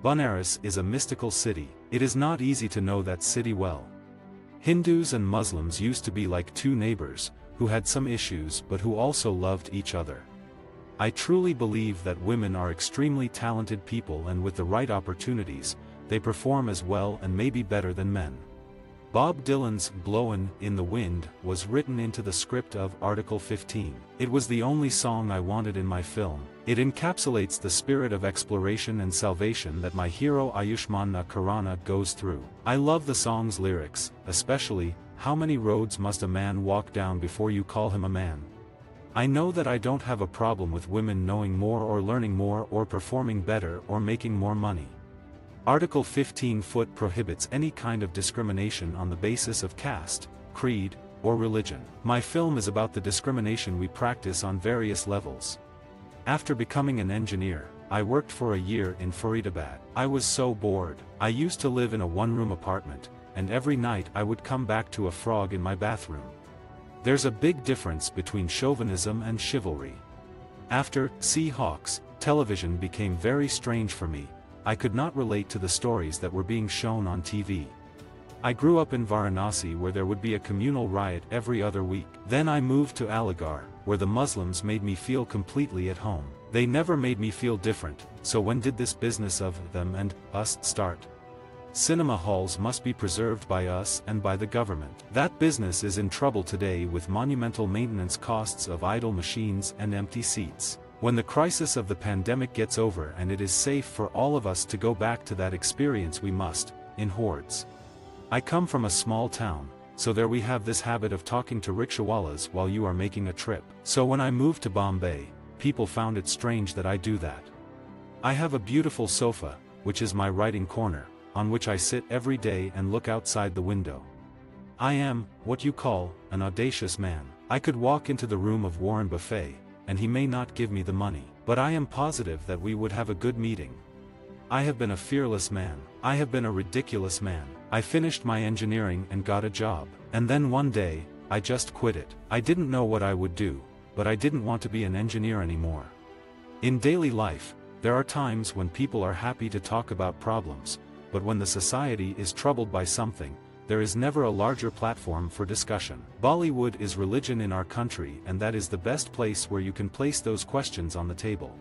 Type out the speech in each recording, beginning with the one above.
Banaras is a mystical city. It is not easy to know that city well. Hindus and Muslims used to be like two neighbors, who had some issues but who also loved each other. I truly believe that women are extremely talented people, and with the right opportunities, they perform as well and maybe better than men. Bob Dylan's Blowin' in the Wind was written into the script of Article 15. It was the only song I wanted in my film. It encapsulates the spirit of exploration and salvation that my hero Ayushmann Khurrana goes through. I love the song's lyrics, especially, "How many roads must a man walk down before you call him a man?" I know that I don't have a problem with women knowing more or learning more or performing better or making more money. Article 15 prohibits any kind of discrimination on the basis of caste, creed, or religion. My film is about the discrimination we practice on various levels. After becoming an engineer, I worked for a year in Faridabad. I was so bored. I used to live in a one-room apartment, and every night I would come back to a frog in my bathroom. There's a big difference between chauvinism and chivalry. After Seahawks, television became very strange for me. I could not relate to the stories that were being shown on TV. I grew up in Varanasi, where there would be a communal riot every other week. Then I moved to Aligarh, where the Muslims made me feel completely at home. They never made me feel different, so when did this business of them and us start? Cinema halls must be preserved by us and by the government. That business is in trouble today with monumental maintenance costs of idle machines and empty seats. When the crisis of the pandemic gets over and it is safe for all of us to go back to that experience, we must, in hordes. I come from a small town, so there we have this habit of talking to rickshawalas while you are making a trip. So when I moved to Bombay, people found it strange that I do that. I have a beautiful sofa, which is my writing corner, on which I sit every day and look outside the window. I am, what you call, an audacious man. I could walk into the room of Warren Buffett, and he may not give me the money, but I am positive that we would have a good meeting. I have been a fearless man. I have been a ridiculous man. I finished my engineering and got a job, and then one day, I just quit it. I didn't know what I would do, but I didn't want to be an engineer anymore. In daily life, there are times when people are happy to talk about problems, but when the society is troubled by something, there is never a larger platform for discussion. Bollywood is religion in our country, and that is the best place where you can place those questions on the table.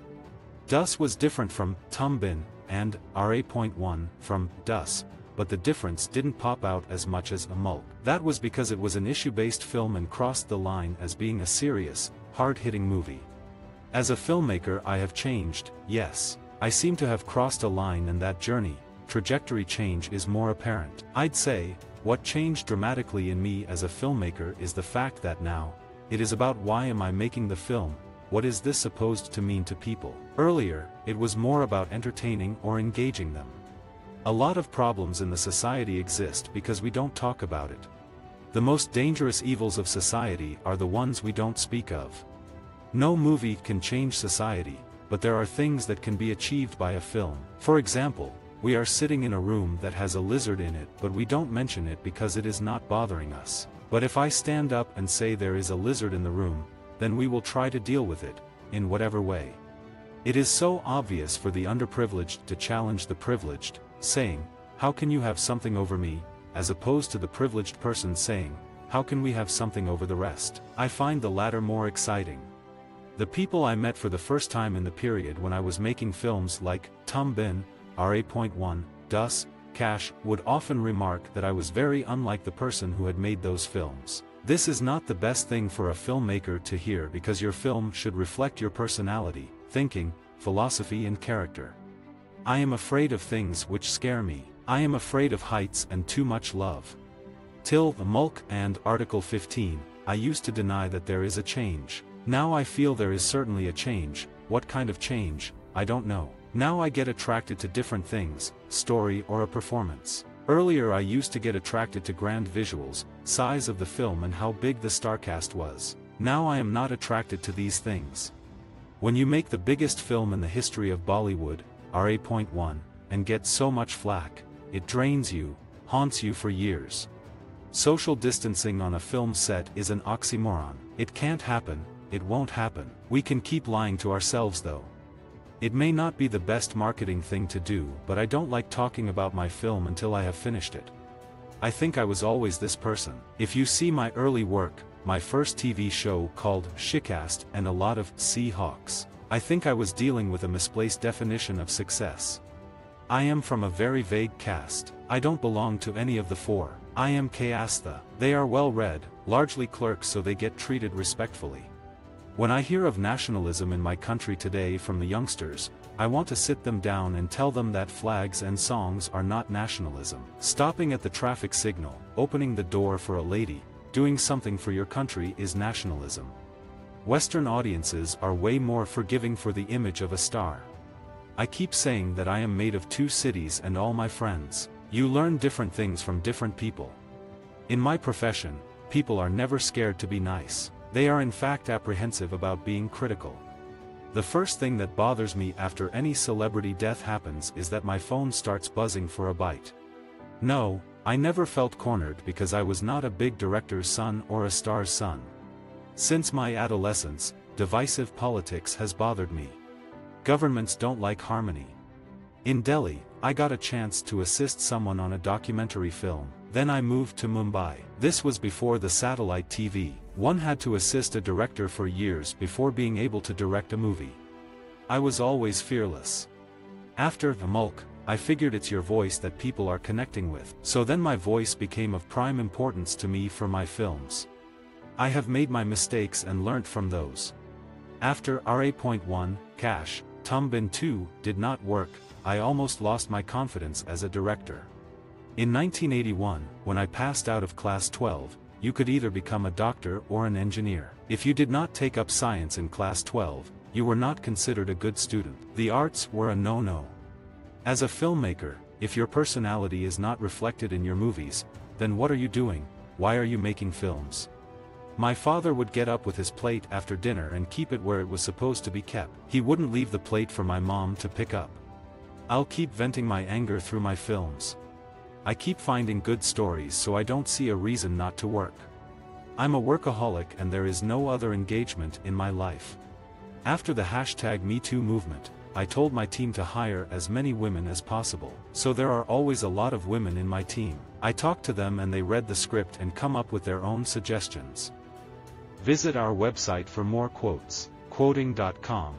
Dus was different from Tum Bin, and RA.1 from Dus, but the difference didn't pop out as much as a mulk. That was because it was an issue-based film and crossed the line as being a serious, hard-hitting movie. As a filmmaker, I have changed, yes. I seem to have crossed a line, and that trajectory change is more apparent. I'd say, what changed dramatically in me as a filmmaker is the fact that now, it is about why am I making the film, what is this supposed to mean to people. Earlier, it was more about entertaining or engaging them. A lot of problems in the society exist because we don't talk about it. The most dangerous evils of society are the ones we don't speak of. No movie can change society, but there are things that can be achieved by a film. For example, we are sitting in a room that has a lizard in it, but we don't mention it because it is not bothering us. But if I stand up and say there is a lizard in the room, then we will try to deal with it, in whatever way. It is so obvious for the underprivileged to challenge the privileged, saying, "How can you have something over me?" as opposed to the privileged person saying, "How can we have something over the rest?" I find the latter more exciting. The people I met for the first time in the period when I was making films like Tum Bin, RA.1, Dus, Cash, would often remark that I was very unlike the person who had made those films. This is not the best thing for a filmmaker to hear, because your film should reflect your personality, thinking, philosophy and character. I am afraid of things which scare me. I am afraid of heights and too much love. Till the mulk and Article 15, I used to deny that there is a change. Now I feel there is certainly a change. What kind of change, I don't know. Now I get attracted to different things, story or a performance. Earlier I used to get attracted to grand visuals, size of the film and how big the star cast was. Now I am not attracted to these things. When you make the biggest film in the history of Bollywood, RA.1, and get so much flack, it drains you, haunts you for years. Social distancing on a film set is an oxymoron. It can't happen, it won't happen. We can keep lying to ourselves though. It may not be the best marketing thing to do, but I don't like talking about my film until I have finished it. I think I was always this person. If you see my early work, my first TV show called Shitcast and a lot of Seahawks, I think I was dealing with a misplaced definition of success. I am from a very vague caste. I don't belong to any of the four. I am caste. They are well read, largely clerks, so they get treated respectfully. When I hear of nationalism in my country today from the youngsters, I want to sit them down and tell them that flags and songs are not nationalism. Stopping at the traffic signal, opening the door for a lady, doing something for your country is nationalism. Western audiences are way more forgiving for the image of a star. I keep saying that I am made of two cities and all my friends. You learn different things from different people. In my profession, people are never scared to be nice. They are in fact apprehensive about being critical. The first thing that bothers me after any celebrity death happens is that my phone starts buzzing for a bite. No, I never felt cornered because I was not a big director's son or a star's son. Since my adolescence, divisive politics has bothered me. Governments don't like harmony. In Delhi, I got a chance to assist someone on a documentary film. Then I moved to Mumbai. This was before the satellite TV. One had to assist a director for years before being able to direct a movie. I was always fearless. After The Mulk, I figured it's your voice that people are connecting with. So then my voice became of prime importance to me for my films. I have made my mistakes and learnt from those. After RA.1, Cash, Tumbin 2, did not work, I almost lost my confidence as a director. In 1981, when I passed out of class 12, you could either become a doctor or an engineer. If you did not take up science in class 12, you were not considered a good student. The arts were a no-no. As a filmmaker, if your personality is not reflected in your movies, then what are you doing? Why are you making films? My father would get up with his plate after dinner and keep it where it was supposed to be kept. He wouldn't leave the plate for my mom to pick up. I'll keep venting my anger through my films. I keep finding good stories, so I don't see a reason not to work. I'm a workaholic and there is no other engagement in my life. After the #MeToo movement, I told my team to hire as many women as possible. So there are always a lot of women in my team. I talk to them and they read the script and come up with their own suggestions. Visit our website for more quotes, quoting.com.